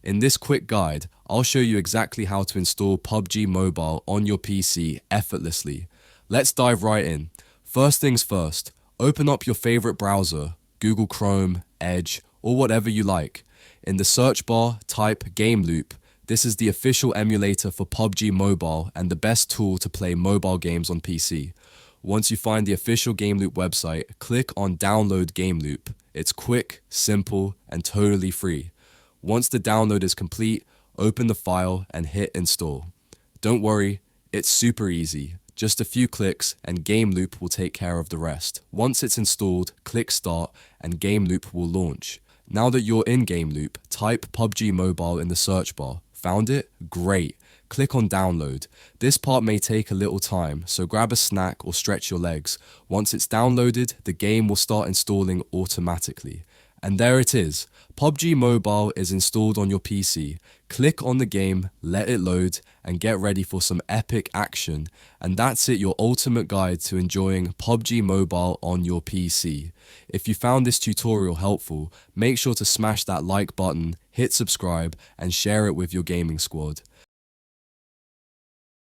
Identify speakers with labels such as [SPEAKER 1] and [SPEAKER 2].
[SPEAKER 1] In this quick guide, I'll show you exactly how to install PUBG Mobile on your PC effortlessly. Let's dive right in. First things first, open up your favorite browser, Google Chrome, Edge, or whatever you like. In the search bar, type GameLoop. This is the official emulator for PUBG Mobile and the best tool to play mobile games on PC. Once you find the official GameLoop website, click on Download GameLoop. It's quick, simple, and totally free. Once the download is complete, open the file and hit install. Don't worry, it's super easy. Just a few clicks and GameLoop will take care of the rest. Once it's installed, click Start and GameLoop will launch. Now that you're in GameLoop, type PUBG Mobile in the search bar. Found it? Great. Click on Download. This part may take a little time, so grab a snack or stretch your legs. Once it's downloaded, the game will start installing automatically. And there it is. PUBG Mobile is installed on your PC. Click on the game, let it load, and get ready for some epic action. And that's it, your ultimate guide to enjoying PUBG Mobile on your PC. If you found this tutorial helpful, make sure to smash that like button, hit subscribe, and share it with your gaming squad.